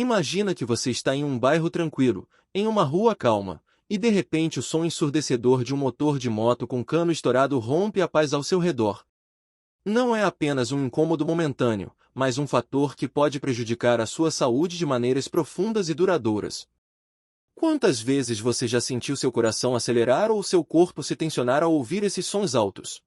Imagina que você está em um bairro tranquilo, em uma rua calma, e de repente o som ensurdecedor de um motor de moto com cano estourado rompe a paz ao seu redor. Não é apenas um incômodo momentâneo, mas um fator que pode prejudicar a sua saúde de maneiras profundas e duradouras. Quantas vezes você já sentiu seu coração acelerar ou seu corpo se tensionar ao ouvir esses sons altos?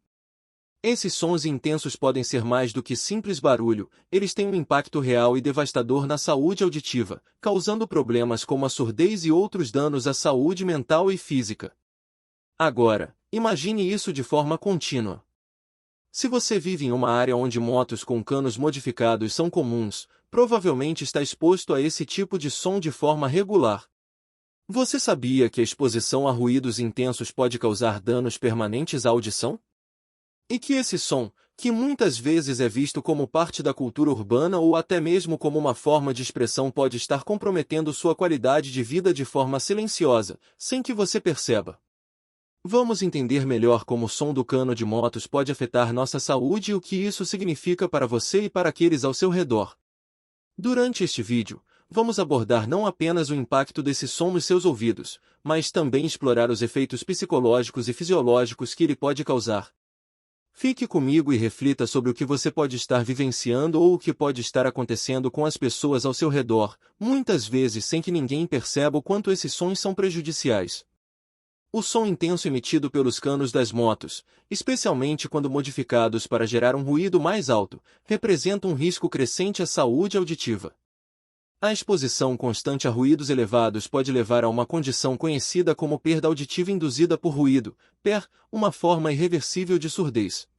Esses sons intensos podem ser mais do que simples barulho, eles têm um impacto real e devastador na saúde auditiva, causando problemas como a surdez e outros danos à saúde mental e física. Agora, imagine isso de forma contínua. Se você vive em uma área onde motos com canos modificados são comuns, provavelmente está exposto a esse tipo de som de forma regular. Você sabia que a exposição a ruídos intensos pode causar danos permanentes à audição? E que esse som, que muitas vezes é visto como parte da cultura urbana ou até mesmo como uma forma de expressão, pode estar comprometendo sua qualidade de vida de forma silenciosa, sem que você perceba. Vamos entender melhor como o som do cano de motos pode afetar nossa saúde e o que isso significa para você e para aqueles ao seu redor. Durante este vídeo, vamos abordar não apenas o impacto desse som nos seus ouvidos, mas também explorar os efeitos psicológicos e fisiológicos que ele pode causar. Fique comigo e reflita sobre o que você pode estar vivenciando ou o que pode estar acontecendo com as pessoas ao seu redor, muitas vezes sem que ninguém perceba o quanto esses sons são prejudiciais. O som intenso emitido pelos canos das motos, especialmente quando modificados para gerar um ruído mais alto, representa um risco crescente à saúde auditiva. A exposição constante a ruídos elevados pode levar a uma condição conhecida como perda auditiva induzida por ruído, PER, uma forma irreversível de surdez.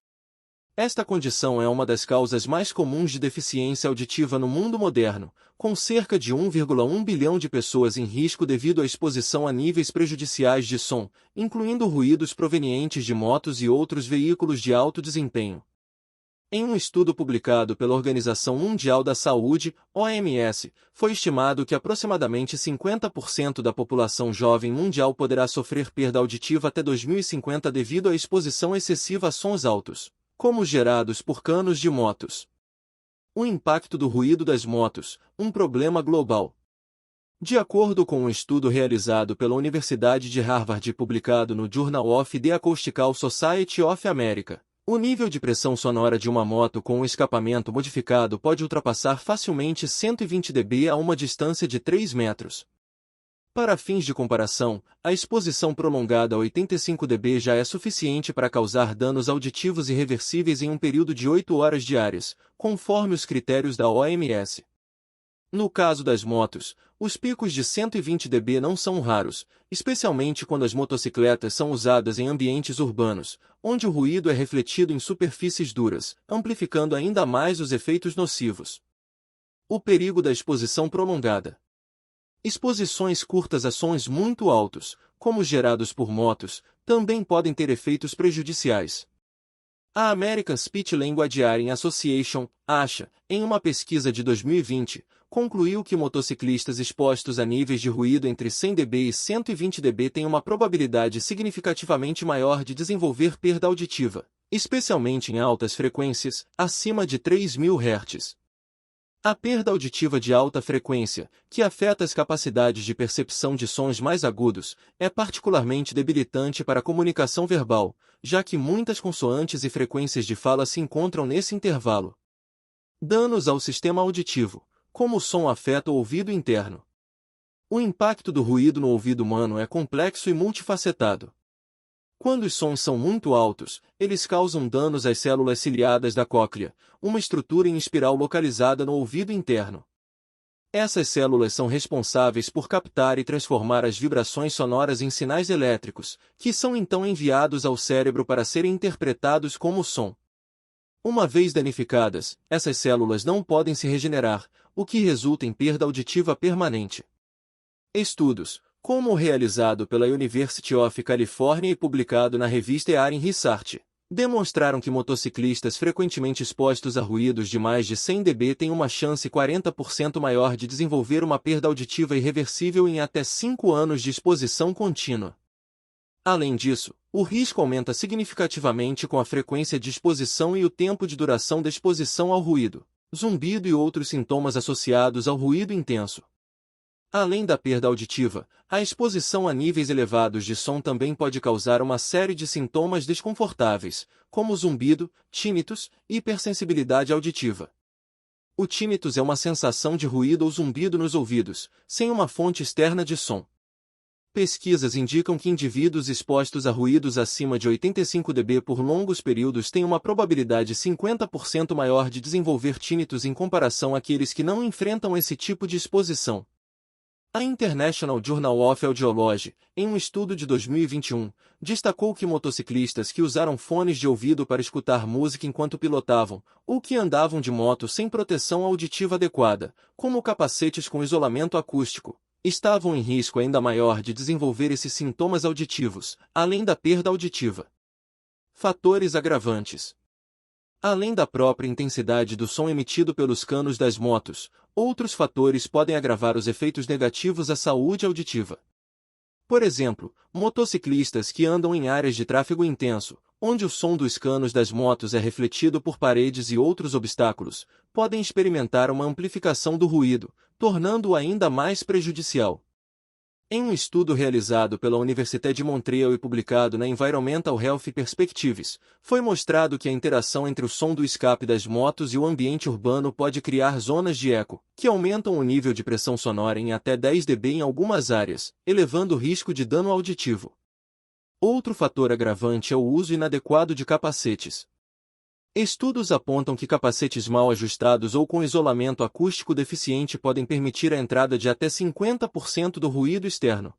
Esta condição é uma das causas mais comuns de deficiência auditiva no mundo moderno, com cerca de 1,1 bilhão de pessoas em risco devido à exposição a níveis prejudiciais de som, incluindo ruídos provenientes de motos e outros veículos de alto desempenho. Em um estudo publicado pela Organização Mundial da Saúde, OMS, foi estimado que aproximadamente 50% da população jovem mundial poderá sofrer perda auditiva até 2050 devido à exposição excessiva a sons altos, como os gerados por canos de motos. O impacto do ruído das motos, um problema global. De acordo com um estudo realizado pela Universidade de Harvard e publicado no Journal of the Acoustical Society of America, o nível de pressão sonora de uma moto com um escapamento modificado pode ultrapassar facilmente 120 dB a uma distância de 3 metros. Para fins de comparação, a exposição prolongada a 85 dB já é suficiente para causar danos auditivos irreversíveis em um período de 8 horas diárias, conforme os critérios da OMS. No caso das motos, os picos de 120 dB não são raros, especialmente quando as motocicletas são usadas em ambientes urbanos, onde o ruído é refletido em superfícies duras, amplificando ainda mais os efeitos nocivos. O perigo da exposição prolongada. Exposições curtas a sons muito altos, como os gerados por motos, também podem ter efeitos prejudiciais. A American Speech Language Hearing Association, ASHA, em uma pesquisa de 2020, concluiu que motociclistas expostos a níveis de ruído entre 100 dB e 120 dB têm uma probabilidade significativamente maior de desenvolver perda auditiva, especialmente em altas frequências, acima de 3.000 Hz. A perda auditiva de alta frequência, que afeta as capacidades de percepção de sons mais agudos, é particularmente debilitante para a comunicação verbal, já que muitas consoantes e frequências de fala se encontram nesse intervalo. Danos ao sistema auditivo. Como o som afeta o ouvido interno. O impacto do ruído no ouvido humano é complexo e multifacetado. Quando os sons são muito altos, eles causam danos às células ciliadas da cóclea, uma estrutura em espiral localizada no ouvido interno. Essas células são responsáveis por captar e transformar as vibrações sonoras em sinais elétricos, que são então enviados ao cérebro para serem interpretados como som. Uma vez danificadas, essas células não podem se regenerar, o que resulta em perda auditiva permanente. Estudos, como o realizado pela University of California e publicado na revista Hearing Research, demonstraram que motociclistas frequentemente expostos a ruídos de mais de 100 dB têm uma chance 40% maior de desenvolver uma perda auditiva irreversível em até 5 anos de exposição contínua. Além disso, o risco aumenta significativamente com a frequência de exposição e o tempo de duração da exposição ao ruído, zumbido e outros sintomas associados ao ruído intenso, Além da perda auditiva, a exposição a níveis elevados de som também pode causar uma série de sintomas desconfortáveis, como zumbido, tinnitus e hipersensibilidade auditiva. O tinnitus é uma sensação de ruído ou zumbido nos ouvidos, sem uma fonte externa de som. Pesquisas indicam que indivíduos expostos a ruídos acima de 85 dB por longos períodos têm uma probabilidade 50% maior de desenvolver tinnitus em comparação àqueles que não enfrentam esse tipo de exposição. A International Journal of Audiology, em um estudo de 2021, destacou que motociclistas que usaram fones de ouvido para escutar música enquanto pilotavam, ou que andavam de moto sem proteção auditiva adequada, como capacetes com isolamento acústico, estavam em risco ainda maior de desenvolver esses sintomas auditivos, além da perda auditiva. Fatores agravantes. Além da própria intensidade do som emitido pelos canos das motos, outros fatores podem agravar os efeitos negativos à saúde auditiva. Por exemplo, motociclistas que andam em áreas de tráfego intenso, onde o som dos canos das motos é refletido por paredes e outros obstáculos, podem experimentar uma amplificação do ruído, tornando-o ainda mais prejudicial. Em um estudo realizado pela Université de Montreal e publicado na Environmental Health Perspectives, foi mostrado que a interação entre o som do escape das motos e o ambiente urbano pode criar zonas de eco, que aumentam o nível de pressão sonora em até 10 dB em algumas áreas, elevando o risco de dano auditivo. Outro fator agravante é o uso inadequado de capacetes. Estudos apontam que capacetes mal ajustados ou com isolamento acústico deficiente podem permitir a entrada de até 50% do ruído externo.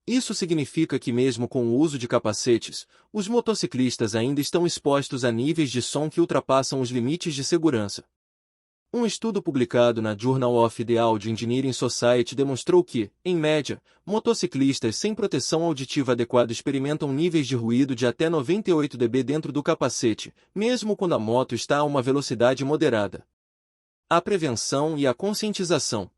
Isso significa que mesmo com o uso de capacetes, os motociclistas ainda estão expostos a níveis de som que ultrapassam os limites de segurança. Um estudo publicado na Journal of the Audio Engineering Society demonstrou que, em média, motociclistas sem proteção auditiva adequada experimentam níveis de ruído de até 98 dB dentro do capacete, mesmo quando a moto está a uma velocidade moderada. A prevenção e a conscientização.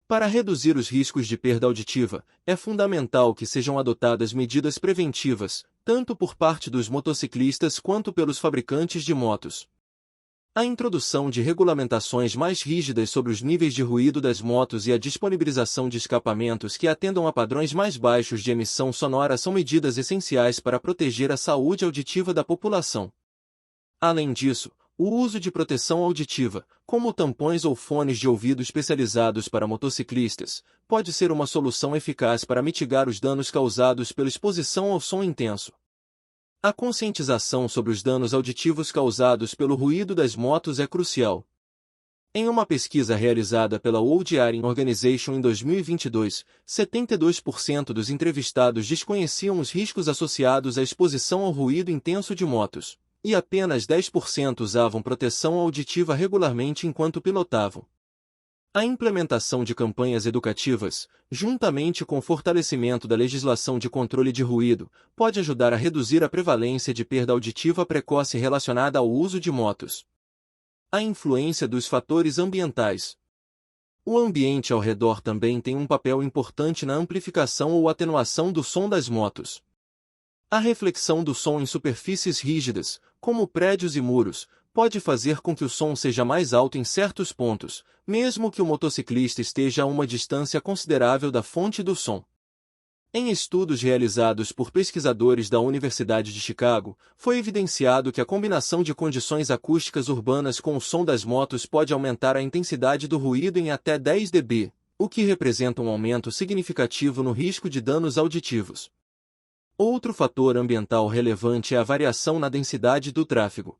Para reduzir os riscos de perda auditiva, é fundamental que sejam adotadas medidas preventivas, tanto por parte dos motociclistas quanto pelos fabricantes de motos. A introdução de regulamentações mais rígidas sobre os níveis de ruído das motos e a disponibilização de escapamentos que atendam a padrões mais baixos de emissão sonora são medidas essenciais para proteger a saúde auditiva da população. Além disso, o uso de proteção auditiva, como tampões ou fones de ouvido especializados para motociclistas, pode ser uma solução eficaz para mitigar os danos causados pela exposição ao som intenso. A conscientização sobre os danos auditivos causados pelo ruído das motos é crucial. Em uma pesquisa realizada pela World Hearing Organization em 2022, 72% dos entrevistados desconheciam os riscos associados à exposição ao ruído intenso de motos, e apenas 10% usavam proteção auditiva regularmente enquanto pilotavam. A implementação de campanhas educativas, juntamente com o fortalecimento da legislação de controle de ruído, pode ajudar a reduzir a prevalência de perda auditiva precoce relacionada ao uso de motos. A influência dos fatores ambientais. O ambiente ao redor também tem um papel importante na amplificação ou atenuação do som das motos. A reflexão do som em superfícies rígidas, como prédios e muros, pode fazer com que o som seja mais alto em certos pontos, mesmo que o motociclista esteja a uma distância considerável da fonte do som. Em estudos realizados por pesquisadores da Universidade de Chicago, foi evidenciado que a combinação de condições acústicas urbanas com o som das motos pode aumentar a intensidade do ruído em até 10 dB, o que representa um aumento significativo no risco de danos auditivos. Outro fator ambiental relevante é a variação na densidade do tráfego.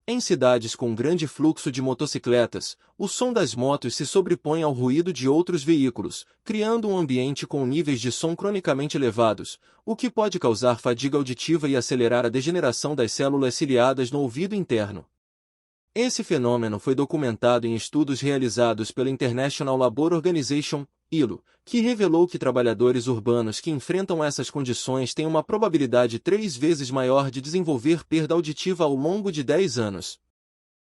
Em cidades com grande fluxo de motocicletas, o som das motos se sobrepõe ao ruído de outros veículos, criando um ambiente com níveis de som cronicamente elevados, o que pode causar fadiga auditiva e acelerar a degeneração das células ciliadas no ouvido interno. Esse fenômeno foi documentado em estudos realizados pela International Labour Organization, ILO, que revelou que trabalhadores urbanos que enfrentam essas condições têm uma probabilidade 3 vezes maior de desenvolver perda auditiva ao longo de 10 anos.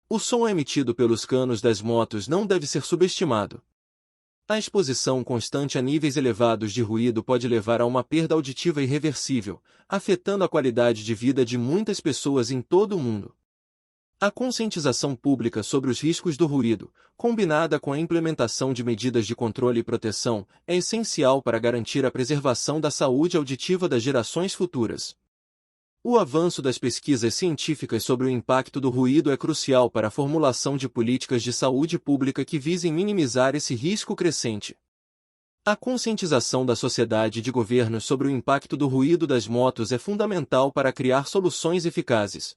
O som emitido pelos canos das motos não deve ser subestimado. A exposição constante a níveis elevados de ruído pode levar a uma perda auditiva irreversível, afetando a qualidade de vida de muitas pessoas em todo o mundo. A conscientização pública sobre os riscos do ruído, combinada com a implementação de medidas de controle e proteção, é essencial para garantir a preservação da saúde auditiva das gerações futuras. O avanço das pesquisas científicas sobre o impacto do ruído é crucial para a formulação de políticas de saúde pública que visem minimizar esse risco crescente. A conscientização da sociedade e de governos sobre o impacto do ruído das motos é fundamental para criar soluções eficazes.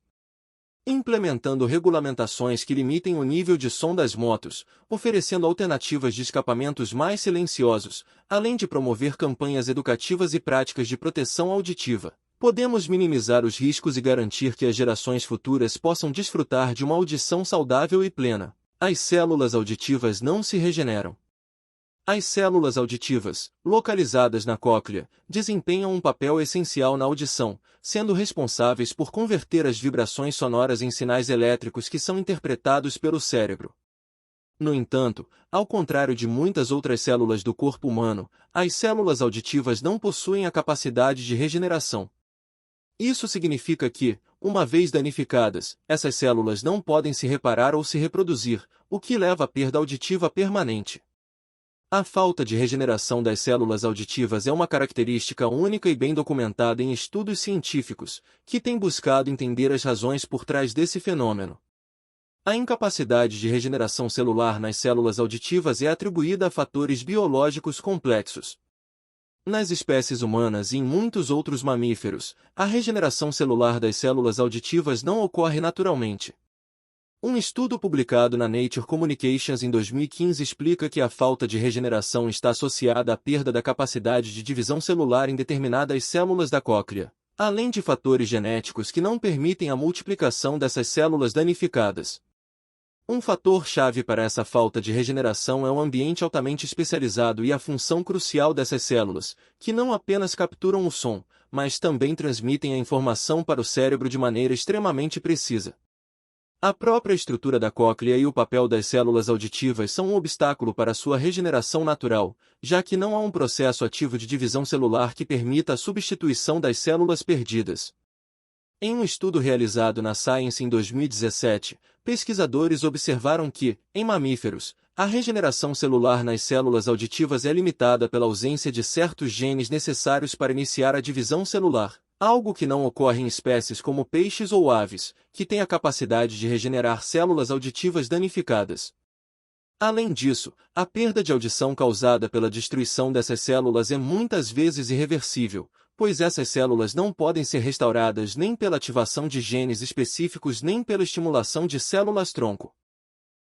Implementando regulamentações que limitem o nível de som das motos, oferecendo alternativas de escapamentos mais silenciosos, além de promover campanhas educativas e práticas de proteção auditiva, podemos minimizar os riscos e garantir que as gerações futuras possam desfrutar de uma audição saudável e plena. As células auditivas não se regeneram. As células auditivas, localizadas na cóclea, desempenham um papel essencial na audição, sendo responsáveis por converter as vibrações sonoras em sinais elétricos que são interpretados pelo cérebro. No entanto, ao contrário de muitas outras células do corpo humano, as células auditivas não possuem a capacidade de regeneração. Isso significa que, uma vez danificadas, essas células não podem se reparar ou se reproduzir, o que leva à perda auditiva permanente. A falta de regeneração das células auditivas é uma característica única e bem documentada em estudos científicos, que têm buscado entender as razões por trás desse fenômeno. A incapacidade de regeneração celular nas células auditivas é atribuída a fatores biológicos complexos. Nas espécies humanas e em muitos outros mamíferos, a regeneração celular das células auditivas não ocorre naturalmente. Um estudo publicado na Nature Communications em 2015 explica que a falta de regeneração está associada à perda da capacidade de divisão celular em determinadas células da cóclea, além de fatores genéticos que não permitem a multiplicação dessas células danificadas. Um fator-chave para essa falta de regeneração é o ambiente altamente especializado e a função crucial dessas células, que não apenas capturam o som, mas também transmitem a informação para o cérebro de maneira extremamente precisa. A própria estrutura da cóclea e o papel das células auditivas são um obstáculo para sua regeneração natural, já que não há um processo ativo de divisão celular que permita a substituição das células perdidas. Em um estudo realizado na Science em 2017, pesquisadores observaram que, em mamíferos, a regeneração celular nas células auditivas é limitada pela ausência de certos genes necessários para iniciar a divisão celular. Algo que não ocorre em espécies como peixes ou aves, que têm a capacidade de regenerar células auditivas danificadas. Além disso, a perda de audição causada pela destruição dessas células é muitas vezes irreversível, pois essas células não podem ser restauradas nem pela ativação de genes específicos nem pela estimulação de células-tronco.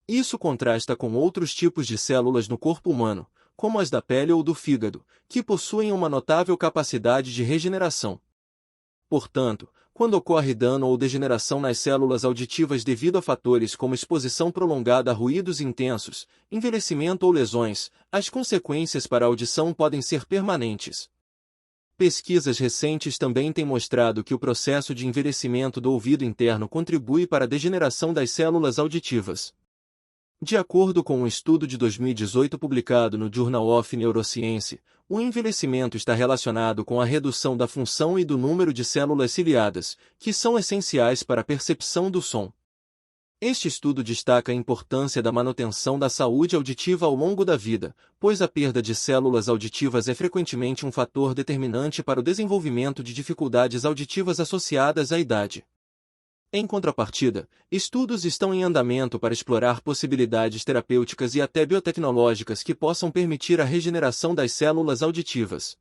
Isso contrasta com outros tipos de células no corpo humano, como as da pele ou do fígado, que possuem uma notável capacidade de regeneração. Portanto, quando ocorre dano ou degeneração nas células auditivas devido a fatores como exposição prolongada a ruídos intensos, envelhecimento ou lesões, as consequências para a audição podem ser permanentes. Pesquisas recentes também têm mostrado que o processo de envelhecimento do ouvido interno contribui para a degeneração das células auditivas. De acordo com um estudo de 2018 publicado no Journal of Neuroscience, o envelhecimento está relacionado com a redução da função e do número de células ciliadas, que são essenciais para a percepção do som. Este estudo destaca a importância da manutenção da saúde auditiva ao longo da vida, pois a perda de células auditivas é frequentemente um fator determinante para o desenvolvimento de dificuldades auditivas associadas à idade. Em contrapartida, estudos estão em andamento para explorar possibilidades terapêuticas e até biotecnológicas que possam permitir a regeneração das células auditivas.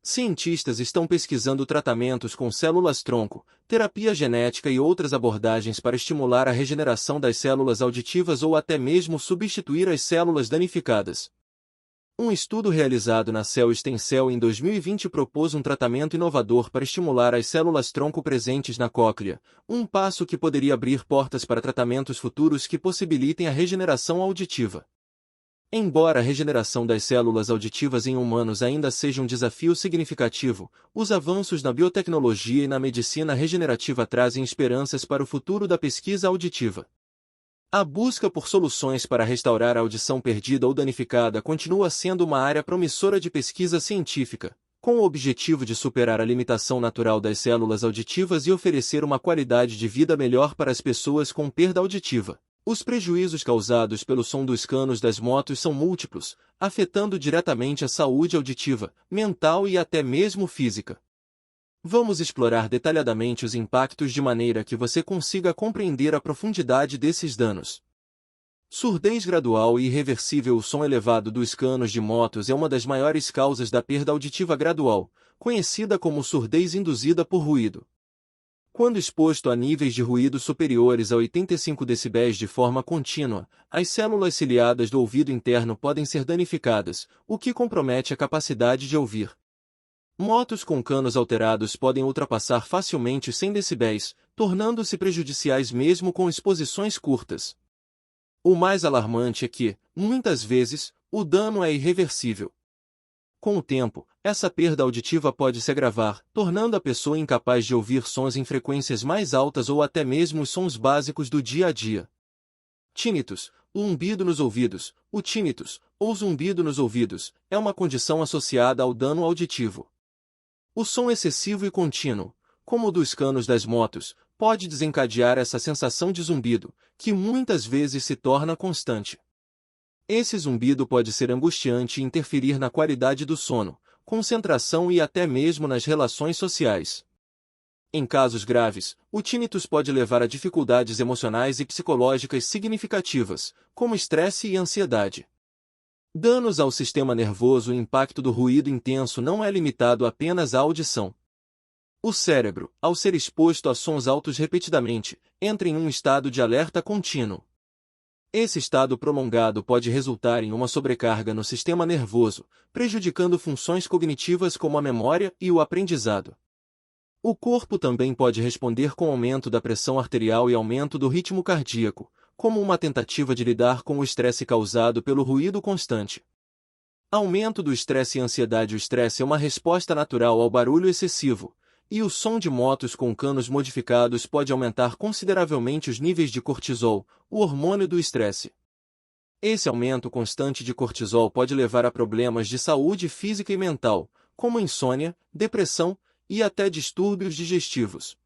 Cientistas estão pesquisando tratamentos com células-tronco, terapia genética e outras abordagens para estimular a regeneração das células auditivas ou até mesmo substituir as células danificadas. Um estudo realizado na Cell Stem Cell em 2020 propôs um tratamento inovador para estimular as células-tronco presentes na cóclea, um passo que poderia abrir portas para tratamentos futuros que possibilitem a regeneração auditiva. Embora a regeneração das células auditivas em humanos ainda seja um desafio significativo, os avanços na biotecnologia e na medicina regenerativa trazem esperanças para o futuro da pesquisa auditiva. A busca por soluções para restaurar a audição perdida ou danificada continua sendo uma área promissora de pesquisa científica, com o objetivo de superar a limitação natural das células auditivas e oferecer uma qualidade de vida melhor para as pessoas com perda auditiva. Os prejuízos causados pelo som dos canos das motos são múltiplos, afetando diretamente a saúde auditiva, mental e até mesmo física. Vamos explorar detalhadamente os impactos de maneira que você consiga compreender a profundidade desses danos. Surdez gradual e irreversível. O som elevado dos canos de motos é uma das maiores causas da perda auditiva gradual, conhecida como surdez induzida por ruído. Quando exposto a níveis de ruído superiores a 85 decibéis de forma contínua, as células ciliadas do ouvido interno podem ser danificadas, o que compromete a capacidade de ouvir. Motos com canos alterados podem ultrapassar facilmente os 100 decibéis, tornando-se prejudiciais mesmo com exposições curtas. O mais alarmante é que, muitas vezes, o dano é irreversível. Com o tempo, essa perda auditiva pode se agravar, tornando a pessoa incapaz de ouvir sons em frequências mais altas ou até mesmo os sons básicos do dia a dia. Tinnitus, o zumbido nos ouvidos. O tinnitus, ou zumbido nos ouvidos, é uma condição associada ao dano auditivo. O som excessivo e contínuo, como o dos canos das motos, pode desencadear essa sensação de zumbido, que muitas vezes se torna constante. Esse zumbido pode ser angustiante e interferir na qualidade do sono, concentração e até mesmo nas relações sociais. Em casos graves, o tinnitus pode levar a dificuldades emocionais e psicológicas significativas, como estresse e ansiedade. Danos ao sistema nervoso. O impacto do ruído intenso não é limitado apenas à audição. O cérebro, ao ser exposto a sons altos repetidamente, entra em um estado de alerta contínuo. Esse estado prolongado pode resultar em uma sobrecarga no sistema nervoso, prejudicando funções cognitivas como a memória e o aprendizado. O corpo também pode responder com aumento da pressão arterial e aumento do ritmo cardíaco, como uma tentativa de lidar com o estresse causado pelo ruído constante. Aumento do estresse e ansiedade. O estresse é uma resposta natural ao barulho excessivo, e o som de motos com canos modificados pode aumentar consideravelmente os níveis de cortisol, o hormônio do estresse. Esse aumento constante de cortisol pode levar a problemas de saúde física e mental, como insônia, depressão e até distúrbios digestivos.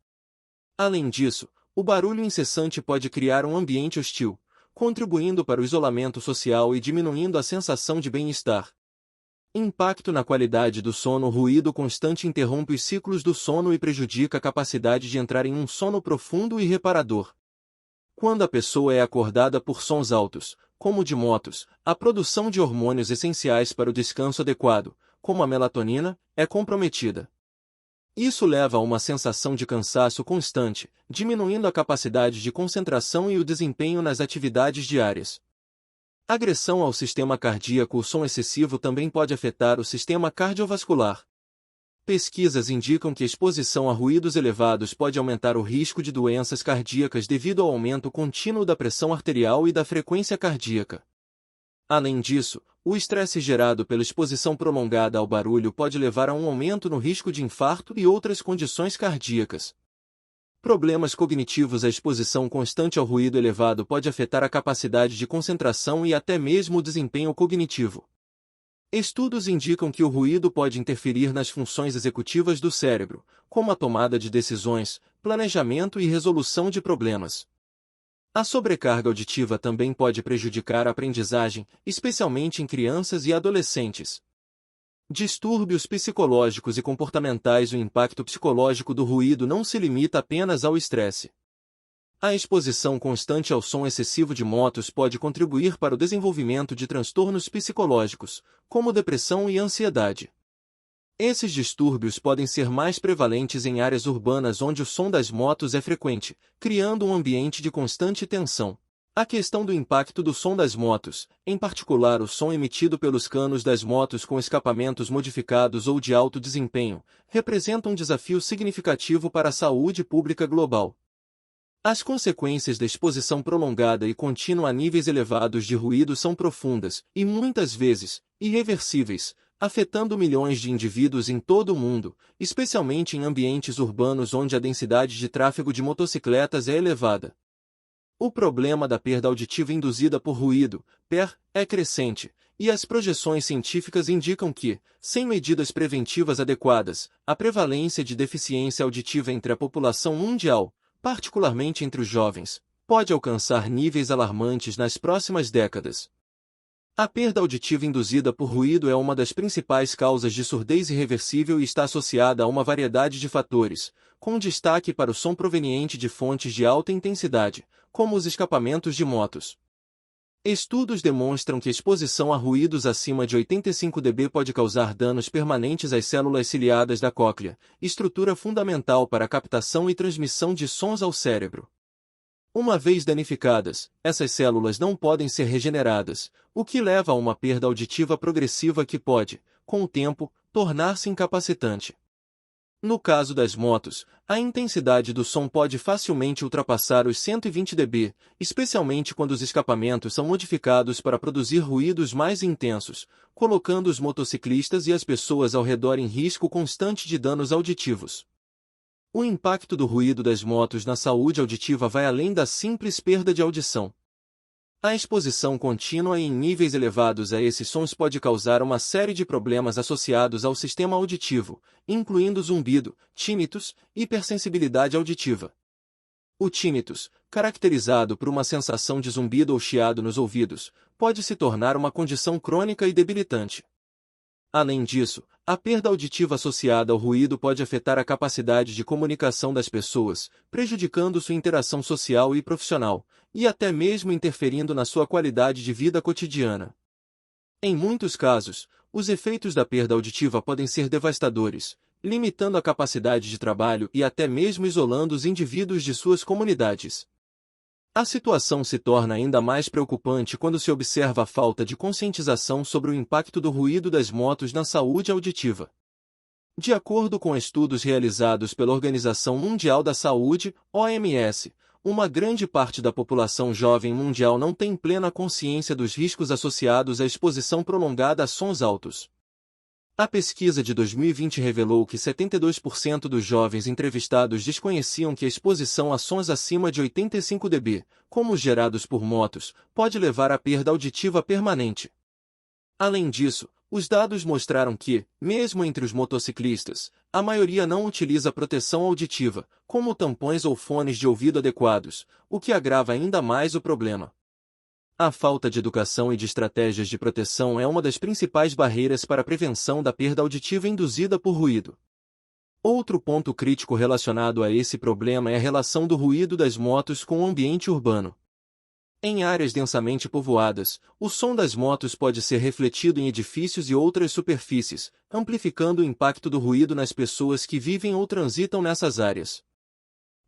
Além disso, o barulho incessante pode criar um ambiente hostil, contribuindo para o isolamento social e diminuindo a sensação de bem-estar. Impacto na qualidade do sono. O ruído constante interrompe os ciclos do sono e prejudica a capacidade de entrar em um sono profundo e reparador. Quando a pessoa é acordada por sons altos, como o de motos, a produção de hormônios essenciais para o descanso adequado, como a melatonina, é comprometida. Isso leva a uma sensação de cansaço constante, diminuindo a capacidade de concentração e o desempenho nas atividades diárias. Agressão ao sistema cardíaco. O som excessivo também pode afetar o sistema cardiovascular. Pesquisas indicam que a exposição a ruídos elevados pode aumentar o risco de doenças cardíacas devido ao aumento contínuo da pressão arterial e da frequência cardíaca. Além disso, o estresse gerado pela exposição prolongada ao barulho pode levar a um aumento no risco de infarto e outras condições cardíacas. Problemas cognitivos. A exposição constante ao ruído elevado pode afetar a capacidade de concentração e até mesmo o desempenho cognitivo. Estudos indicam que o ruído pode interferir nas funções executivas do cérebro, como a tomada de decisões, planejamento e resolução de problemas. A sobrecarga auditiva também pode prejudicar a aprendizagem, especialmente em crianças e adolescentes. Distúrbios psicológicos e comportamentais. O impacto psicológico do ruído não se limita apenas ao estresse. A exposição constante ao som excessivo de motos pode contribuir para o desenvolvimento de transtornos psicológicos, como depressão e ansiedade. Esses distúrbios podem ser mais prevalentes em áreas urbanas onde o som das motos é frequente, criando um ambiente de constante tensão. A questão do impacto do som das motos, em particular o som emitido pelos canos das motos com escapamentos modificados ou de alto desempenho, representa um desafio significativo para a saúde pública global. As consequências da exposição prolongada e contínua a níveis elevados de ruído são profundas e, muitas vezes, irreversíveis, afetando milhões de indivíduos em todo o mundo, especialmente em ambientes urbanos onde a densidade de tráfego de motocicletas é elevada. O problema da perda auditiva induzida por ruído, PER, é crescente, e as projeções científicas indicam que, sem medidas preventivas adequadas, a prevalência de deficiência auditiva entre a população mundial, particularmente entre os jovens, pode alcançar níveis alarmantes nas próximas décadas. A perda auditiva induzida por ruído é uma das principais causas de surdez irreversível e está associada a uma variedade de fatores, com destaque para o som proveniente de fontes de alta intensidade, como os escapamentos de motos. Estudos demonstram que exposição a ruídos acima de 85 dB pode causar danos permanentes às células ciliadas da cóclea, estrutura fundamental para a captação e transmissão de sons ao cérebro. Uma vez danificadas, essas células não podem ser regeneradas, o que leva a uma perda auditiva progressiva que pode, com o tempo, tornar-se incapacitante. No caso das motos, a intensidade do som pode facilmente ultrapassar os 120 dB, especialmente quando os escapamentos são modificados para produzir ruídos mais intensos, colocando os motociclistas e as pessoas ao redor em risco constante de danos auditivos. O impacto do ruído das motos na saúde auditiva vai além da simples perda de audição. A exposição contínua e em níveis elevados a esses sons pode causar uma série de problemas associados ao sistema auditivo, incluindo zumbido, tinnitus e hipersensibilidade auditiva. O tinnitus, caracterizado por uma sensação de zumbido ou chiado nos ouvidos, pode se tornar uma condição crônica e debilitante. Além disso, a perda auditiva associada ao ruído pode afetar a capacidade de comunicação das pessoas, prejudicando sua interação social e profissional, e até mesmo interferindo na sua qualidade de vida cotidiana. Em muitos casos, os efeitos da perda auditiva podem ser devastadores, limitando a capacidade de trabalho e até mesmo isolando os indivíduos de suas comunidades. A situação se torna ainda mais preocupante quando se observa a falta de conscientização sobre o impacto do ruído das motos na saúde auditiva. De acordo com estudos realizados pela Organização Mundial da Saúde, OMS, uma grande parte da população jovem mundial não tem plena consciência dos riscos associados à exposição prolongada a sons altos. A pesquisa de 2020 revelou que 72% dos jovens entrevistados desconheciam que a exposição a sons acima de 85 dB, como os gerados por motos, pode levar à perda auditiva permanente. Além disso, os dados mostraram que, mesmo entre os motociclistas, a maioria não utiliza proteção auditiva, como tampões ou fones de ouvido adequados, o que agrava ainda mais o problema. A falta de educação e de estratégias de proteção é uma das principais barreiras para a prevenção da perda auditiva induzida por ruído. Outro ponto crítico relacionado a esse problema é a relação do ruído das motos com o ambiente urbano. Em áreas densamente povoadas, o som das motos pode ser refletido em edifícios e outras superfícies, amplificando o impacto do ruído nas pessoas que vivem ou transitam nessas áreas.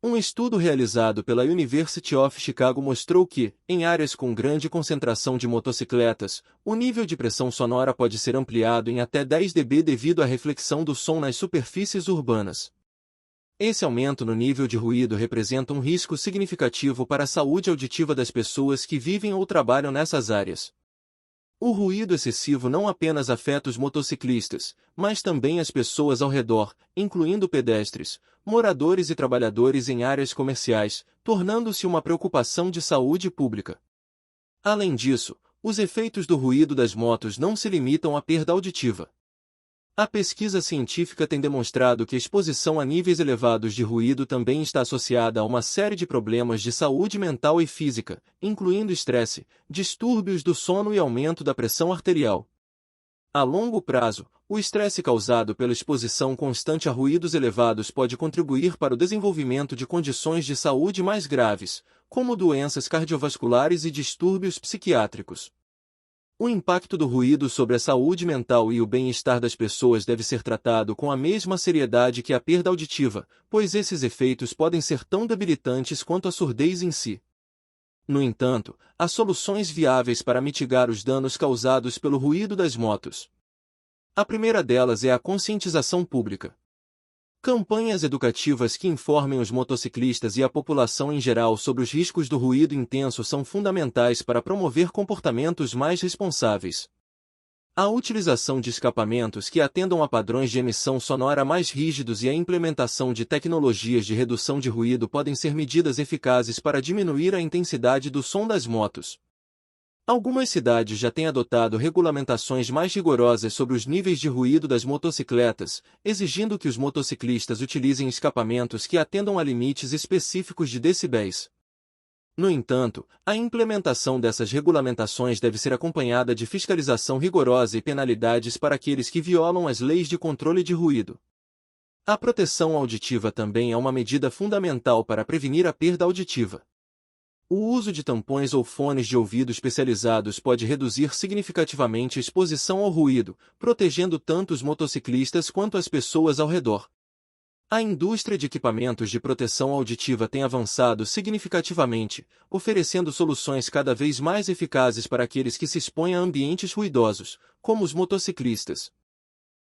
Um estudo realizado pela University of Chicago mostrou que, em áreas com grande concentração de motocicletas, o nível de pressão sonora pode ser ampliado em até 10 dB devido à reflexão do som nas superfícies urbanas. Esse aumento no nível de ruído representa um risco significativo para a saúde auditiva das pessoas que vivem ou trabalham nessas áreas. O ruído excessivo não apenas afeta os motociclistas, mas também as pessoas ao redor, incluindo pedestres, moradores e trabalhadores em áreas comerciais, tornando-se uma preocupação de saúde pública. Além disso, os efeitos do ruído das motos não se limitam à perda auditiva. A pesquisa científica tem demonstrado que a exposição a níveis elevados de ruído também está associada a uma série de problemas de saúde mental e física, incluindo estresse, distúrbios do sono e aumento da pressão arterial. A longo prazo, o estresse causado pela exposição constante a ruídos elevados pode contribuir para o desenvolvimento de condições de saúde mais graves, como doenças cardiovasculares e distúrbios psiquiátricos. O impacto do ruído sobre a saúde mental e o bem-estar das pessoas deve ser tratado com a mesma seriedade que a perda auditiva, pois esses efeitos podem ser tão debilitantes quanto a surdez em si. No entanto, há soluções viáveis para mitigar os danos causados pelo ruído das motos. A primeira delas é a conscientização pública. Campanhas educativas que informem os motociclistas e a população em geral sobre os riscos do ruído intenso são fundamentais para promover comportamentos mais responsáveis. A utilização de escapamentos que atendam a padrões de emissão sonora mais rígidos e a implementação de tecnologias de redução de ruído podem ser medidas eficazes para diminuir a intensidade do som das motos. Algumas cidades já têm adotado regulamentações mais rigorosas sobre os níveis de ruído das motocicletas, exigindo que os motociclistas utilizem escapamentos que atendam a limites específicos de decibéis. No entanto, a implementação dessas regulamentações deve ser acompanhada de fiscalização rigorosa e penalidades para aqueles que violam as leis de controle de ruído. A proteção auditiva também é uma medida fundamental para prevenir a perda auditiva. O uso de tampões ou fones de ouvido especializados pode reduzir significativamente a exposição ao ruído, protegendo tanto os motociclistas quanto as pessoas ao redor. A indústria de equipamentos de proteção auditiva tem avançado significativamente, oferecendo soluções cada vez mais eficazes para aqueles que se expõem a ambientes ruidosos, como os motociclistas.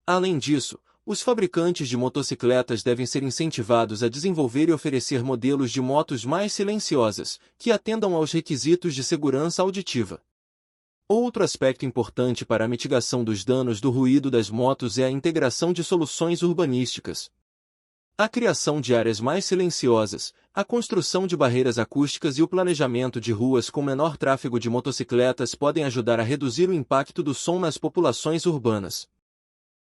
Além disso, os fabricantes de motocicletas devem ser incentivados a desenvolver e oferecer modelos de motos mais silenciosas, que atendam aos requisitos de segurança auditiva. Outro aspecto importante para a mitigação dos danos do ruído das motos é a integração de soluções urbanísticas. A criação de áreas mais silenciosas, a construção de barreiras acústicas e o planejamento de ruas com menor tráfego de motocicletas podem ajudar a reduzir o impacto do som nas populações urbanas.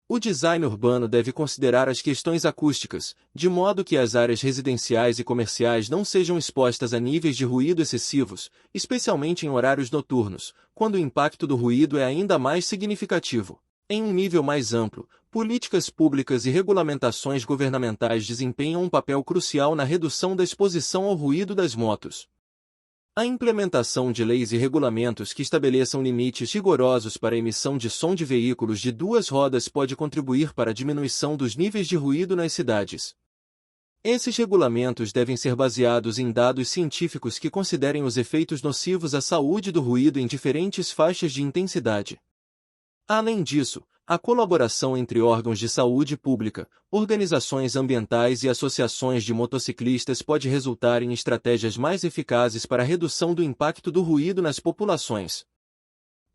O design urbano deve considerar as questões acústicas, de modo que as áreas residenciais e comerciais não sejam expostas a níveis de ruído excessivos, especialmente em horários noturnos, quando o impacto do ruído é ainda mais significativo. Em um nível mais amplo, políticas públicas e regulamentações governamentais desempenham um papel crucial na redução da exposição ao ruído das motos. A implementação de leis e regulamentos que estabeleçam limites rigorosos para a emissão de som de veículos de duas rodas pode contribuir para a diminuição dos níveis de ruído nas cidades. Esses regulamentos devem ser baseados em dados científicos que considerem os efeitos nocivos à saúde do ruído em diferentes faixas de intensidade. Além disso, a colaboração entre órgãos de saúde pública, organizações ambientais e associações de motociclistas pode resultar em estratégias mais eficazes para a redução do impacto do ruído nas populações.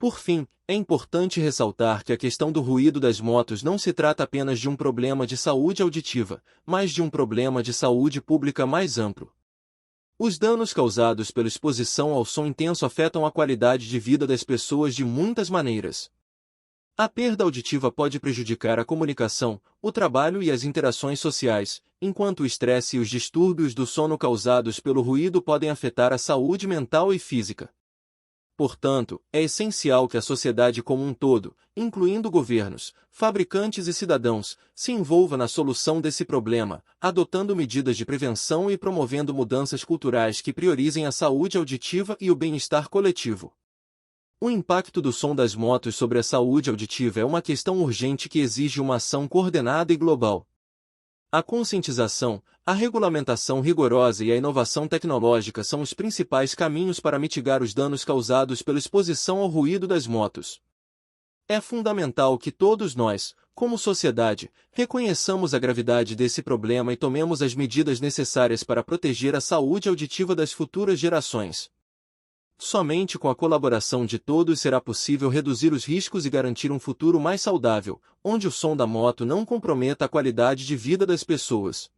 Por fim, é importante ressaltar que a questão do ruído das motos não se trata apenas de um problema de saúde auditiva, mas de um problema de saúde pública mais amplo. Os danos causados pela exposição ao som intenso afetam a qualidade de vida das pessoas de muitas maneiras. A perda auditiva pode prejudicar a comunicação, o trabalho e as interações sociais, enquanto o estresse e os distúrbios do sono causados pelo ruído podem afetar a saúde mental e física. Portanto, é essencial que a sociedade como um todo, incluindo governos, fabricantes e cidadãos, se envolva na solução desse problema, adotando medidas de prevenção e promovendo mudanças culturais que priorizem a saúde auditiva e o bem-estar coletivo. O impacto do som das motos sobre a saúde auditiva é uma questão urgente que exige uma ação coordenada e global. A conscientização, a regulamentação rigorosa e a inovação tecnológica são os principais caminhos para mitigar os danos causados pela exposição ao ruído das motos. É fundamental que todos nós, como sociedade, reconheçamos a gravidade desse problema e tomemos as medidas necessárias para proteger a saúde auditiva das futuras gerações. Somente com a colaboração de todos será possível reduzir os riscos e garantir um futuro mais saudável, onde o som da moto não comprometa a qualidade de vida das pessoas.